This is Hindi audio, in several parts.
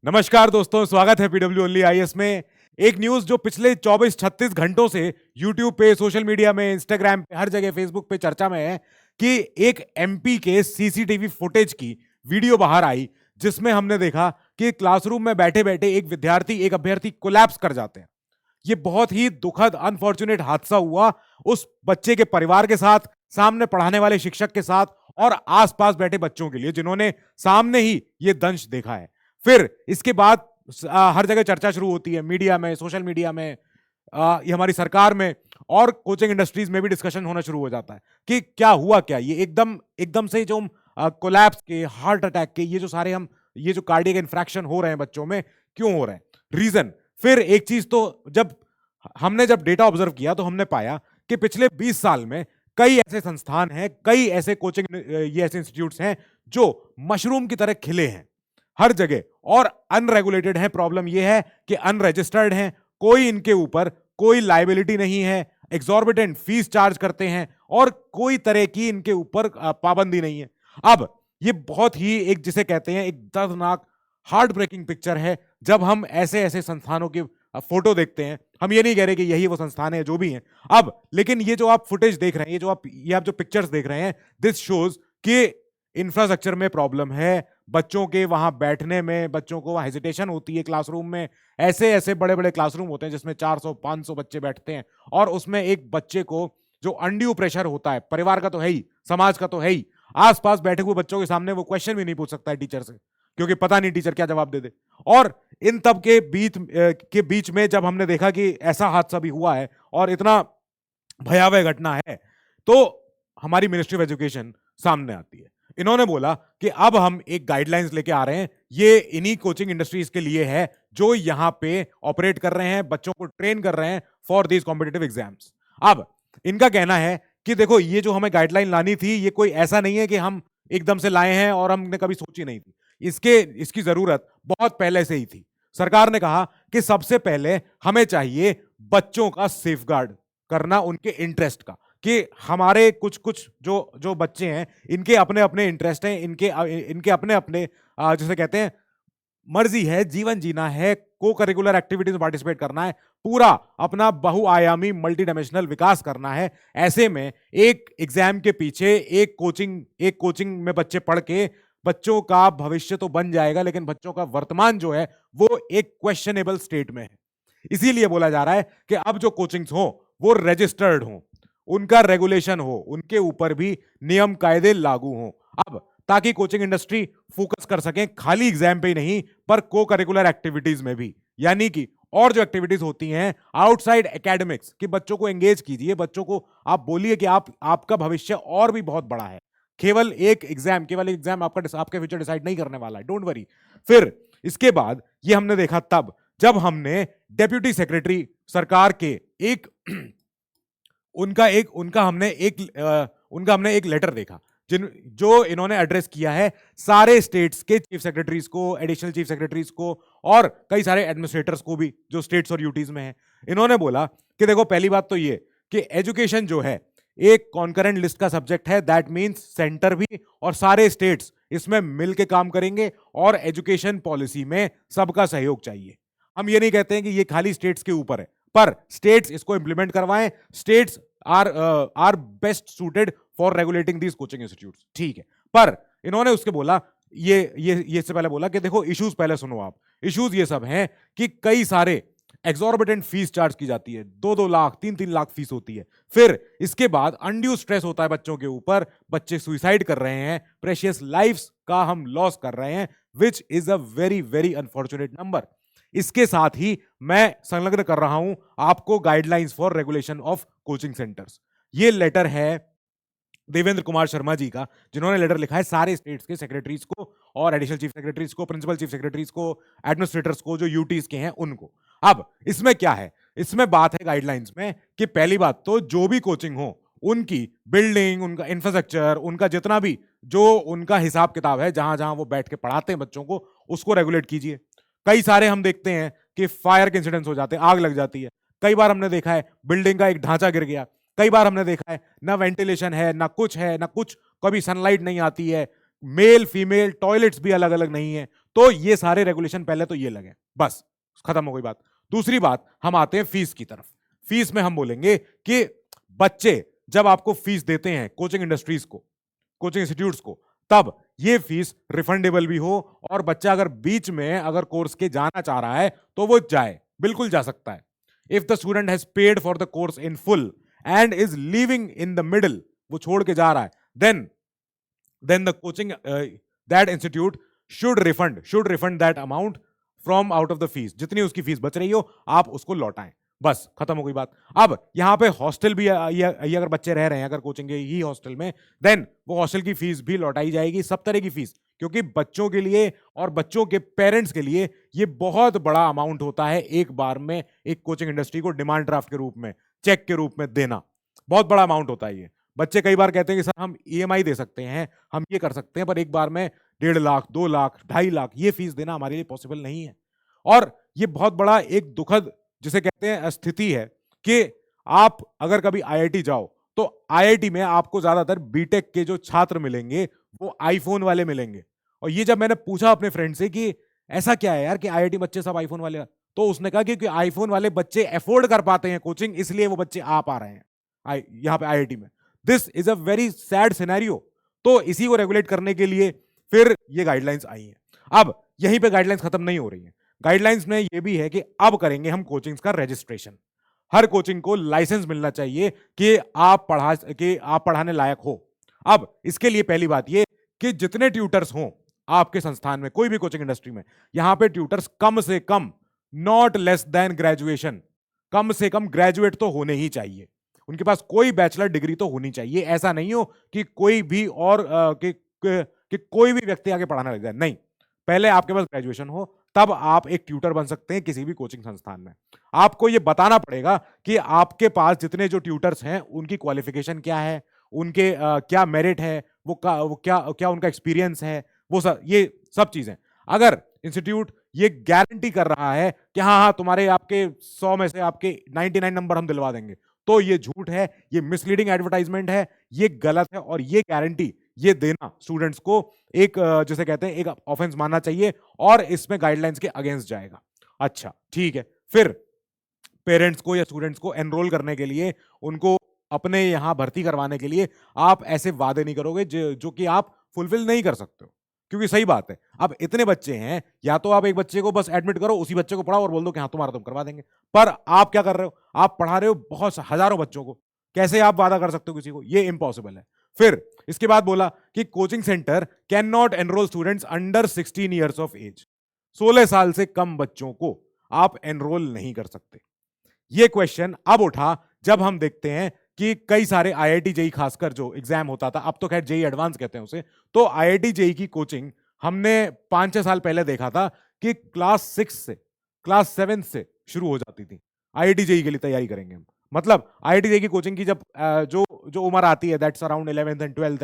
नमस्कार दोस्तों, स्वागत है पीडब्ल्यू ओनली आईएएस में। एक न्यूज जो पिछले 24-36 घंटों से यूट्यूब पे, सोशल मीडिया में, इंस्टाग्राम पे, हर जगह, फेसबुक पे चर्चा में है कि एक एमपी के सीसीटीवी फुटेज की वीडियो बाहर आई, जिसमें हमने देखा कि क्लासरूम में बैठे बैठे एक अभ्यर्थी कोलैप्स कर जाते हैं। ये बहुत ही दुखद, अनफॉर्चुनेट हादसा हुआ उस बच्चे के परिवार के साथ, सामने पढ़ाने वाले शिक्षक के साथ और आसपास बैठे बच्चों के लिए, जिन्होंने सामने ही ये दंश देखा है। फिर इसके बाद हर जगह चर्चा शुरू होती है, मीडिया में, सोशल मीडिया में, ये हमारी सरकार में और कोचिंग इंडस्ट्रीज में भी डिस्कशन होना शुरू हो जाता है कि क्या हुआ, क्या ये एकदम एकदम से जो कोलैप्स के, हार्ट अटैक के, ये जो कार्डियक इन्फ्रैक्शन हो रहे हैं बच्चों में, क्यों हो रहे हैं, रीजन। फिर एक चीज तो जब डेटा ऑब्जर्व किया तो हमने पाया कि पिछले 20 साल में कई ऐसे संस्थान हैं, कई ऐसे कोचिंग, ये ऐसे इंस्टीट्यूट्स हैं जो मशरूम की तरह खिले हैं हर जगह और अनरेगुलेटेड है। प्रॉब्लम यह है कि अनरजिस्टर्ड हैं, कोई इनके ऊपर कोई लायबिलिटी नहीं है, एग्जॉर्बिटेंट फीस चार्ज करते हैं और कोई तरह की इनके ऊपर पाबंदी नहीं है। अब ये बहुत ही एक, जिसे कहते हैं, एक दर्दनाक, हार्ट ब्रेकिंग पिक्चर है जब हम ऐसे ऐसे संस्थानों की फोटो देखते हैं। हम ये नहीं कह रहे कि यही वो संस्थान है, जो भी हैं अब, लेकिन ये जो आप फुटेज देख रहे हैं, ये आप जो पिक्चर्स देख रहे हैं, दिस शोज कि इंफ्रास्ट्रक्चर में प्रॉब्लम है, बच्चों के वहां बैठने में, बच्चों को हेजिटेशन होती है क्लासरूम में। ऐसे ऐसे बड़े बड़े क्लासरूम होते हैं जिसमें 400-500 बच्चे बैठते हैं और उसमें एक बच्चे को जो अनड्यू प्रेशर होता है, परिवार का तो है ही, समाज का तो है ही, आसपास बैठे हुए बच्चों के सामने वो क्वेश्चन भी नहीं पूछ सकता है टीचर से, क्योंकि पता नहीं टीचर क्या जवाब दे दे। और इन तब के बीच में जब हमने देखा कि ऐसा हादसा भी हुआ है और इतना भयावह घटना है, तो हमारी मिनिस्ट्री ऑफ एजुकेशन सामने आती है। इन्होंने बोला कि अब हम एक गाइडलाइंस लेके आ रहे हैं, ये इन्हीं कोचिंग इंडस्ट्रीज के लिए है जो यहां पे ऑपरेट कर रहे हैं, बच्चों को ट्रेन कर रहे हैं फॉर दीज कॉम्पिटिटिव एग्जाम्स। अब इनका कहना है कि देखो, ये जो हमें गाइडलाइन लानी थी, ये कोई ऐसा नहीं है कि हम एकदम से लाए हैं और हमने कभी सोची नहीं थी। इसकी जरूरत बहुत पहले से ही थी। सरकार ने कहा कि सबसे पहले हमें चाहिए बच्चों का सेफगार्ड करना, उनके इंटरेस्ट का, कि हमारे कुछ कुछ जो बच्चे हैं, इनके अपने अपने इंटरेस्ट हैं, इनके अपने अपने, जिसे कहते हैं, मर्जी है, जीवन जीना है, को करिकुलर एक्टिविटीज में पार्टिसिपेट करना है, पूरा अपना बहुआयामी मल्टी डायमेंशनल विकास करना है। ऐसे में एक एग्जाम के पीछे एक कोचिंग में बच्चे पढ़ के बच्चों का भविष्य तो बन जाएगा, लेकिन बच्चों का वर्तमान जो है वो एक क्वेश्चनेबल स्टेट में है। इसीलिए बोला जा रहा है कि अब जो कोचिंग्स हो वो रजिस्टर्ड हो, उनका रेगुलेशन हो, उनके ऊपर भी नियम कायदे लागू हो, अब ताकि कोचिंग इंडस्ट्री फोकस कर सके खाली एग्जाम पे ही नहीं, पर को करिकुलर एक्टिविटीज में भी, यानी कि और जो एक्टिविटीज होती हैं आउटसाइड एकेडमिक्स, कि बच्चों को एंगेज कीजिए, बच्चों को आप बोलिए कि आपका भविष्य और भी बहुत बड़ा है, केवल एक एग्जाम आपका फ्यूचर डिसाइड नहीं करने वाला है, डोंट वरी। फिर इसके बाद ये हमने देखा तब जब हमने डेप्यूटी सेक्रेटरी सरकार के उनका हमने एक लेटर देखा, जो इन्होंने एड्रेस किया है सारे स्टेट्स के चीफ सेक्रेटरीज को, एडिशनल चीफ सेक्रेटरीज को और कई सारे एडमिनिस्ट्रेटर्स को भी, जो स्टेट्स और यूटीज में हैं। इन्होंने बोला कि देखो, पहली बात तो ये कि एजुकेशन जो है एक कॉन्करेंट लिस्ट का सब्जेक्ट है, दैट मींस सेंटर भी और सारे स्टेट्स इसमें मिलकर काम करेंगे और एजुकेशन पॉलिसी में सबका सहयोग चाहिए। हम ये नहीं कहते हैं कि ये खाली स्टेट्स के ऊपर है, पर स्टेट्स इसको इंप्लीमेंट करवाएं। States are best suited for regulating these coaching institutes, ठीक है। पर इन्होंने उसके बोला, ये इससे पहले बोला कि देखो, इश्यूज पहले सुनो आप। इश्यूज ये सब हैं कि कई सारे एग्जॉर्बिटेंट फीस चार्ज की जाती है, 2-2 लाख, 3-3 लाख फीस होती है। फिर इसके बाद अनड्यू स्ट्रेस होता है बच्चों के ऊपर, बच्चे सुसाइड कर रहे हैं, प्रेशियस लाइफ्स का हम लॉस कर रहे हैं, which is a very very unfortunate number. इसके साथ ही मैं संलग्न कर रहा हूं आपको guidelines for regulation of coaching centres. ये लेटर है देवेंद्र कुमार शर्मा जी का, जिन्होंने लेटर लिखा है सारे स्टेट्स के सेक्रेटरीज को और एडिशनल चीफ सेक्रेटरीज को, प्रिंसिपल चीफ सेक्रेटरीज को, एडमिनिस्ट्रेटर्स को, जो यूटीज के हैं उनको। अब इसमें क्या है, इसमें बात है गाइडलाइंस में कि पहली बात तो जो भी कोचिंग हो, उनकी बिल्डिंग, उनका इंफ्रास्ट्रक्चर, उनका जितना भी जो उनका हिसाब किताब है, जहां जहां वो बैठ के पढ़ाते हैं बच्चों को, उसको रेगुलेट कीजिए। कई सारे हम देखते हैं कि फायर के इंसिडेंट्स हो जाते हैं, आग लग जाती है। कई बार हमने देखा है बिल्डिंग का एक ढांचा गिर गया, कई बार हमने देखा है ना वेंटिलेशन है, ना कुछ है, ना कुछ, कभी सनलाइट नहीं आती है, मेल फीमेल टॉयलेट्स भी अलग अलग नहीं है, तो ये सारे रेगुलेशन पहले तो ये लगे, बस खत्म हो गई बात। दूसरी बात, हम आते हैं फीस की तरफ। फीस में हम बोलेंगे कि बच्चे जब आपको फीस देते हैं कोचिंग इंडस्ट्रीज को, कोचिंग इंस्टीट्यूट्स को, तब ये फीस रिफंडेबल भी हो, और बच्चा अगर बीच में अगर कोर्स के जाना चाह रहा है तो वो जाए, बिल्कुल जा सकता है। If the student has paid for the course in full and is leaving in the middle, वो छोड़ के जा रहा है, then the coaching that institute should refund that amount from out of the fees। जितनी उसकी फीस बच रही हो आप उसको लौटाएं, बस खत्म हो गई बात। अब यहां पे हॉस्टल भी ये अगर बच्चे रह रहे हैं अगर कोचिंग के ही हॉस्टल में, देन वो हॉस्टल की फीस भी लौटाई जाएगी, सब तरह की फीस, क्योंकि बच्चों के लिए और बच्चों के पेरेंट्स के लिए ये बहुत बड़ा अमाउंट होता है एक बार में एक कोचिंग इंडस्ट्री को डिमांड ड्राफ्ट के रूप में, चेक के रूप में देना, बहुत बड़ा अमाउंट होता है ये। बच्चे कई बार कहते हैं कि सर हम ईएमआई दे सकते हैं, हम ये कर सकते हैं, पर एक बार में 1.5 लाख 2 लाख 2.5 लाख ये फीस देना हमारे लिए पॉसिबल नहीं है। और ये बहुत बड़ा एक दुखद जिसे कहते हैं स्थिति है कि आप अगर कभी आईआईटी जाओ तो आईआईटी में आपको ज्यादातर बीटेक के जो छात्र मिलेंगे वो आईफोन वाले मिलेंगे। और ये जब मैंने पूछा अपने फ्रेंड से कि ऐसा क्या है यार कि आईआईटी बच्चे सब आईफोन वाले, तो उसने कहा कि आईफोन वाले बच्चे अफोर्ड कर पाते हैं कोचिंग, इसलिए वो बच्चे आ पा रहे हैं यहाँ पे आईआईटी में। This is a very sad scenario. तो इसी को रेगुलेट करने के लिए फिर ये गाइडलाइंस आई हैं। अब यहीं पे गाइडलाइंस खत्म नहीं हो रही हैं, गाइडलाइंस में ये भी है कि अब करेंगे हम कोचिंग्स का रजिस्ट्रेशन। हर कोचिंग को लाइसेंस मिलना चाहिए कि आप पढ़ाने लायक हो। अब इसके लिए पहली बात ये कि जितने ट्यूटर्स हों आपके संस्थान में, कोई भी कोचिंग इंडस्ट्री में, यहां पे ट्यूटर्स कम से कम नॉट लेस देन ग्रेजुएशन, कम से कम ग्रेजुएट तो होने ही चाहिए, उनके पास कोई बैचलर डिग्री तो होनी चाहिए। ऐसा नहीं हो कि कोई भी और कि कोई भी व्यक्ति आगे पढ़ाने लग जाए, नहीं, पहले आपके पास ग्रेजुएशन हो तब आप एक ट्यूटर बन सकते हैं किसी भी कोचिंग संस्थान में। आपको यह बताना पड़ेगा कि आपके पास जितने जो ट्यूटर्स हैं उनकी क्वालिफिकेशन क्या है, उनके क्या मेरिट है, वो क्या उनका एक्सपीरियंस है, वो सब, ये सब चीजें। अगर इंस्टीट्यूट ये गारंटी कर रहा है कि हाँ हाँ तुम्हारे आपके 100 में से आपके 99 नंबर हम दिलवा देंगे, तो ये झूठ है, ये मिसलीडिंग एडवर्टाइजमेंट है, ये गलत है। और ये गारंटी ये देना स्टूडेंट्स को एक जिसे कहते हैं एक ऑफेंस मानना चाहिए और इसमें गाइडलाइंस के अगेंस्ट जाएगा। अच्छा ठीक है, फिर पेरेंट्स को या स्टूडेंट्स को एनरोल करने के लिए, उनको अपने यहां भर्ती करवाने के लिए आप ऐसे वादे नहीं करोगे जो कि आप फुलफिल नहीं कर सकते हो, क्योंकि सही बात है अब इतने बच्चे हैं, या तो आप एक बच्चे को बस एडमिट करो, उसी बच्चे को पढ़ाओ और बोल दो कि हाँ तुम्हारा तुम करवा देंगे, पर आप क्या कर रहे हो, आप पढ़ा रहे हो बहुत हजारों बच्चों को, कैसे आप वादा कर सकते हो किसी को, ये इम्पॉसिबल है। फिर इसके बाद बोला कि coaching centre can not enrol students under 16 years of age, 16 साल से कम बच्चों को आप एनरोल नहीं कर सकते। ये क्वेश्चन अब उठा जब हम देखते हैं कि कई सारे आईआईटी जेई खासकर जो एग्जाम होता था, अब तो खैर जेई एडवांस कहते हैं उसे, तो आईआईटी जेई की कोचिंग हमने 5-6 साल पहले देखा था कि क्लास 6 से क्लास 7 से शुरू हो जाती थी आईआईटी जेई के लिए तैयारी करेंगे हम। मतलब आईआईटी जेई की कोचिंग की जब जो उम्र आती है that's around 11th and 12th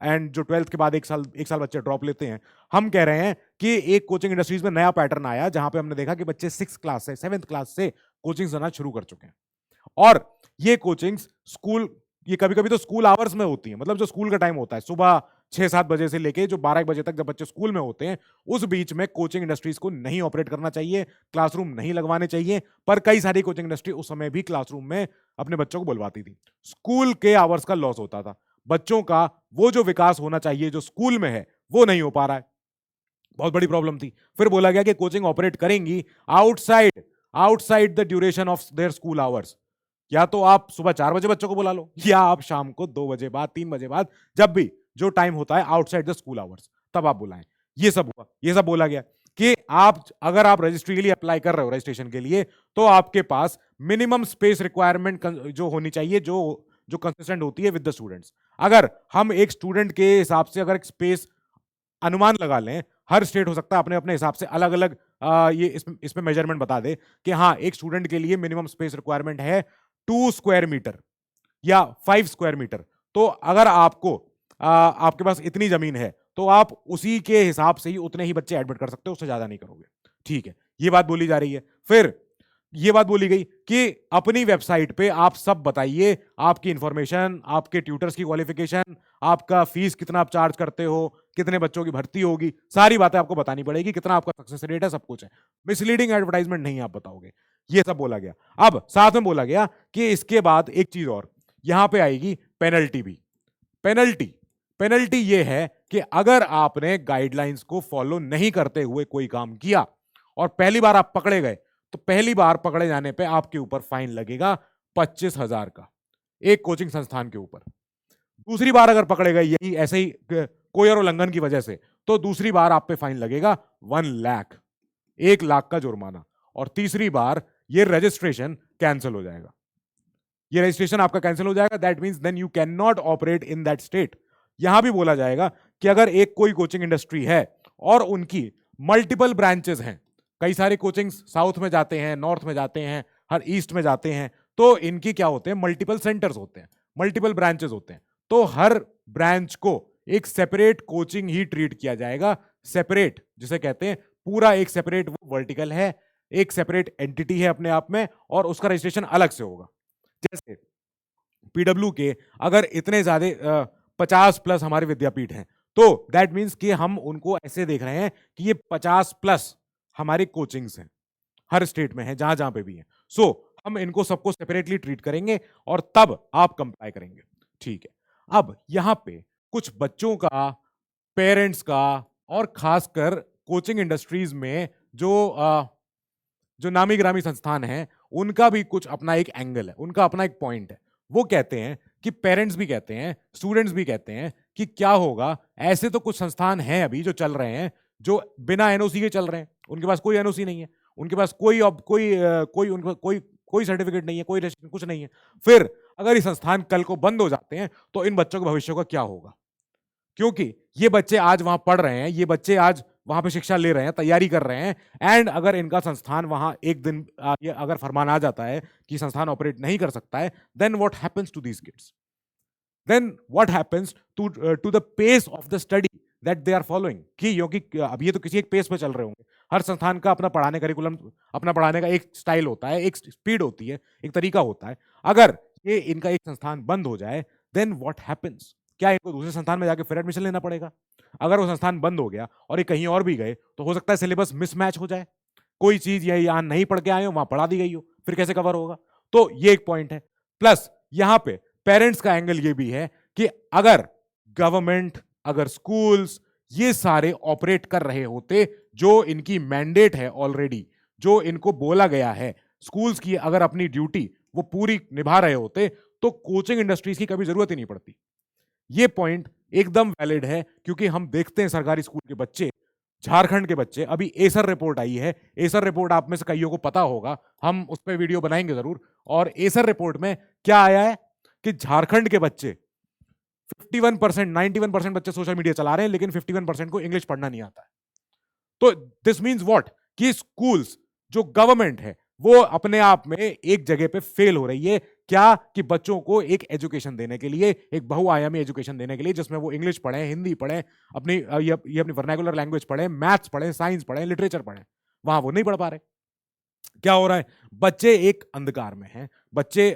and जो 12th के बाद एक साल बच्चे ड्रॉप लेते हैं। हम कह रहे हैं कि एक कोचिंग इंडस्ट्रीज में नया पैटर्न आया जहां पे हमने देखा कि बच्चे 6th क्लास से 7th क्लास से कोचिंग जाना शुरू कर चुके हैं। और ये कोचिंग्स स्कूल, ये कभी कभी तो स्कूल आवर्स में होती है, मतलब जो स्कूल का टाइम होता है सुबह 6-7 बजे से लेके जो 12 बजे तक जब बच्चे स्कूल में होते हैं, उस बीच में कोचिंग इंडस्ट्रीज को नहीं ऑपरेट करना चाहिए, क्लासरूम नहीं लगवाने चाहिए। पर कई सारी कोचिंग इंडस्ट्री उस समय भी क्लासरूम में अपने बच्चों को बुलवाती थी। स्कूल के आवर्स का लॉस होता था, बच्चों का वो जो विकास होना चाहिए जो स्कूल में है वो नहीं हो पा रहा है, बहुत बड़ी प्रॉब्लम थी। फिर बोला गया कि कोचिंग ऑपरेट करेंगी outside the duration of their school hours, या तो आप सुबह 4 बजे बच्चों को बुला लो, या आप शाम को 2 बजे बाद 3 बजे बाद, जब भी जो टाइम होता है आउटसाइड द स्कूल आवर्स, तब आप बुलाएं। ये सब हुआ, ये सब बोला गया कि अगर आप रजिस्ट्री के लिए अप्लाई कर रहे हो, रजिस्ट्रेशन के लिए, तो आपके पास मिनिमम स्पेस रिक्वायरमेंट जो होनी चाहिए, जो कंसिस्टेंट होती है विद द स्टूडेंट्स। अगर हम एक स्टूडेंट के हिसाब से अगर एक स्पेस अनुमान लगा लें, हर स्टेट हो सकता है अपने अपने हिसाब से अलग अलग ये इसमें मेजरमेंट बता दे कि हाँ एक स्टूडेंट के लिए मिनिमम स्पेस रिक्वायरमेंट है 2 स्क्वायर मीटर या 5 स्क्वायर मीटर। तो अगर आपके पास इतनी जमीन है तो आप उसी के हिसाब से ही उतने ही बच्चे एडमिट कर सकते हो, उससे ज्यादा नहीं करोगे। ठीक है, ये बात बोली जा रही है। फिर ये बात बोली गई कि अपनी वेबसाइट पे आप सब बताइए, आपकी इंफॉर्मेशन, आपके ट्यूटर्स की क्वालिफिकेशन, आपका फीस कितना आप चार्ज करते हो, कितने बच्चों की भर्ती होगी, सारी बातें आपको बतानी पड़ेगी, कितना आपका सक्सेस रेट है, सब कुछ है। मिसलीडिंग एडवर्टाइजमेंट नहीं आप बताओगे, ये सब बोला गया। अब साथ में बोला गया कि इसके बाद एक चीज और यहां पे आएगी, पेनल्टी भी। पेनल्टी पेनल्टी ये है कि अगर आपने गाइडलाइंस को फॉलो नहीं करते हुए कोई काम किया और पहली बार आप पकड़े गए, तो पहली बार पकड़े जाने पे आपके ऊपर फाइन लगेगा 25,000 का, एक कोचिंग संस्थान के ऊपर। दूसरी बार अगर पकड़े गए यही ऐसे ही कोई और उल्लंघन की वजह से, तो दूसरी बार आप पे फाइन लगेगा 1 लाख, 1 लाख का जुर्माना। और तीसरी बार ये रजिस्ट्रेशन कैंसिल हो जाएगा, ये रजिस्ट्रेशन आपका कैंसिल हो जाएगा। That means then you can not operate in that state. यहां भी बोला जाएगा कि अगर एक कोई कोचिंग इंडस्ट्री है और उनकी मल्टीपल ब्रांचेस हैं, कई सारे कोचिंग साउथ में जाते हैं, नॉर्थ में जाते हैं, हर ईस्ट में जाते हैं, तो इनकी क्या होते हैं, मल्टीपल सेंटर्स होते हैं, मल्टीपल ब्रांचेस होते हैं। तो हर ब्रांच को एक सेपरेट कोचिंग ही ट्रीट किया जाएगा, सेपरेट जिसे कहते हैं, पूरा एक सेपरेट वर्टिकल है, एक सेपरेट एंटिटी है अपने आप में, और उसका रजिस्ट्रेशन अलग से होगा। जैसे पीडब्ल्यू के अगर इतने ज्यादा 50+ हमारे विद्यापीठ हैं, तो दैट मीन्स कि हम उनको ऐसे देख रहे हैं कि ये 50+ हमारे कोचिंग्स हैं, हर स्टेट में है, जहां जहां पे भी है। सो हम इनको सबको सेपरेटली ट्रीट करेंगे और तब आप कंप्लाई करेंगे, ठीक है। अब यहां पे कुछ बच्चों का, पेरेंट्स का, और खासकर कोचिंग इंडस्ट्रीज में जो नामी ग्रामी संस्थान हैं, उनका भी कुछ अपना एक एंगल है, उनका अपना एक पॉइंट है। वो कहते हैं कि पेरेंट्स भी कहते हैं, स्टूडेंट्स भी कहते हैं कि क्या होगा, ऐसे तो कुछ संस्थान हैं अभी जो चल रहे हैं, जो बिना एनओसी के चल रहे हैं, उनके पास कोई एनओसी नहीं है, उनके पास कोई सर्टिफिकेट नहीं है, कोई रजिस्ट्रेशन कुछ नहीं है। फिर अगर ये संस्थान कल को बंद हो जाते हैं तो इन बच्चों के भविष्य का क्या होगा? क्योंकि ये बच्चे आज वहां पढ़ रहे हैं, ये बच्चे आज वहां पे शिक्षा ले रहे हैं, तैयारी कर रहे हैं, एंड अगर इनका संस्थान वहां एक दिन ये अगर फरमान आ जाता है कि संस्थान ऑपरेट नहीं कर सकता है, then what happens to these kids? Then what happens to the pace of the study that they are following? क्योंकि अब ये तो किसी एक पेस पे चल रहे होंगे, हर संस्थान का अपना पढ़ाने करिकुलम, अपना पढ़ाने का एक स्टाइल होता है, एक स्पीड होती है, एक तरीका होता है। अगर ये इनका एक संस्थान बंद हो जाए, देन व्हाट हैपेंस? क्या इनको दूसरे संस्थान में जाके फिर एडमिशन लेना पड़ेगा? अगर वो संस्थान बंद हो गया और ये कहीं और भी गए, तो हो सकता है सिलेबस मिसमैच हो जाए, कोई चीज ये यहाँ नहीं पढ़ के आए हो, वहां पढ़ा दी गई हो, फिर कैसे कवर होगा? तो ये एक पॉइंट है। प्लस यहां पे पेरेंट्स का एंगल ये भी है कि अगर गवर्नमेंट, अगर स्कूल्स, ये सारे ऑपरेट कर रहे होते, जो इनकी मैंडेट है ऑलरेडी, जो इनको बोला गया है, स्कूल्स की अगर अपनी ड्यूटी वो पूरी निभा रहे होते, तो कोचिंग इंडस्ट्रीज की कभी जरूरत ही नहीं पड़ती। ये पॉइंट एकदम वैलिड है, क्योंकि हम देखते हैं सरकारी स्कूल के बच्चे, झारखंड के बच्चे, अभी एसर रिपोर्ट आई है, एसर रिपोर्ट आप में से कईयों को पता होगा, हम उस पर वीडियो बनाएंगे जरूर। और एसर रिपोर्ट में क्या आया है कि झारखंड के बच्चे 51%, 91% बच्चे सोशल मीडिया चला रहे हैं, लेकिन 51% को इंग्लिश पढ़ना नहीं आता है। तो दिस मीन्स व्हाट, कि स्कूल्स, जो गवर्नमेंट है, वो अपने आप में एक जगह पे फेल हो रही है। क्या? कि बच्चों को एक एजुकेशन देने के लिए, एक बहुआयामी एजुकेशन देने के लिए, जिसमें वो इंग्लिश पढ़ें, हिंदी पढ़ें, अपनी ये अपनी वर्नाकुलर लैंग्वेज पढ़ें, मैथ्स पढ़ें, साइंस पढ़ें, लिटरेचर पढ़ें, वहां वो नहीं पढ़ पा रहे। क्या हो रहा है? बच्चे एक अंधकार में हैं, बच्चे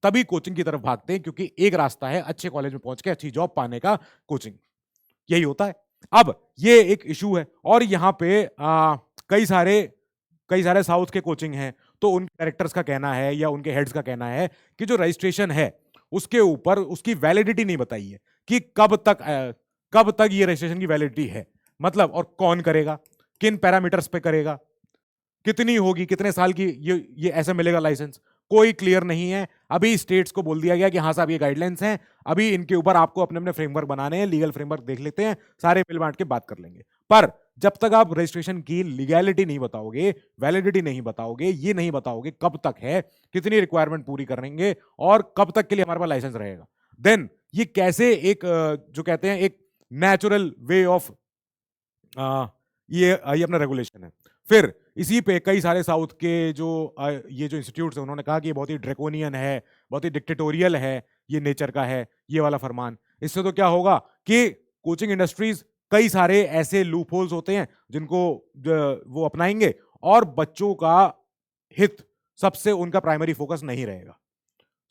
तभी कोचिंग की तरफ भागते हैं क्योंकि एक रास्ता है अच्छे कॉलेज में पहुंच के अच्छी जॉब पाने का, कोचिंग, यही होता है। अब ये एक इशू है, और यहाँ पे कई सारे साउथ के कोचिंग हैं, तो उन डायरेक्टर्स का कहना है या उनके हेड्स का कहना है कि जो रजिस्ट्रेशन है उसके ऊपर उसकी वैलिडिटी नहीं बताई है कि कब तक ये रजिस्ट्रेशन की वैलिडिटी है, मतलब, और कौन करेगा, किन पैरामीटर्स पे करेगा, कितनी होगी, कितने साल की ये ऐसे मिलेगा लाइसेंस, कोई क्लियर नहीं है। अभी स्टेट्स को बोल दिया गया कि हाँ साहब ये गाइडलाइंस हैं, अभी इनके ऊपर आपको अपने अपने फ्रेमवर्क बनाने हैं, लीगल फ्रेमवर्क देख लेते हैं, सारे मिल बांट के बात कर लेंगे। पर जब तक आप रजिस्ट्रेशन की लीगैलिटी नहीं बताओगे, वैलिडिटी नहीं बताओगे, ये नहीं बताओगे कब तक है, कितनी रिक्वायरमेंट पूरी करेंगे और कब तक के लिए हमारे पास लाइसेंस रहेगा, देन ये कैसे एक जो कहते हैं एक नेचुरल वे ऑफ ये अपना रेगुलेशन है। फिर इसी पे कई सारे साउथ के ये जो इंस्टीट्यूट्स हैं, उन्होंने कहा कि ये बहुत ही ड्रैकोनियन है, बहुत ही डिक्टेटोरियल है, ये नेचर का है ये वाला फरमान। इससे तो क्या होगा कि कोचिंग इंडस्ट्रीज कई सारे ऐसे लूप होल्स होते हैं जिनको वो अपनाएंगे, और बच्चों का हित सबसे उनका प्राइमरी फोकस नहीं रहेगा।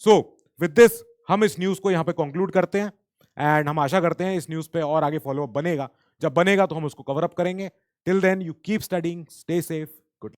सो विद दिस हम इस न्यूज को यहां पे कंक्लूड करते हैं, एंड हम आशा करते हैं इस न्यूज पे और आगे फॉलोअप बनेगा, जब बनेगा तो हम उसको कवर अप करेंगे. Till then you keep studying, stay safe, good.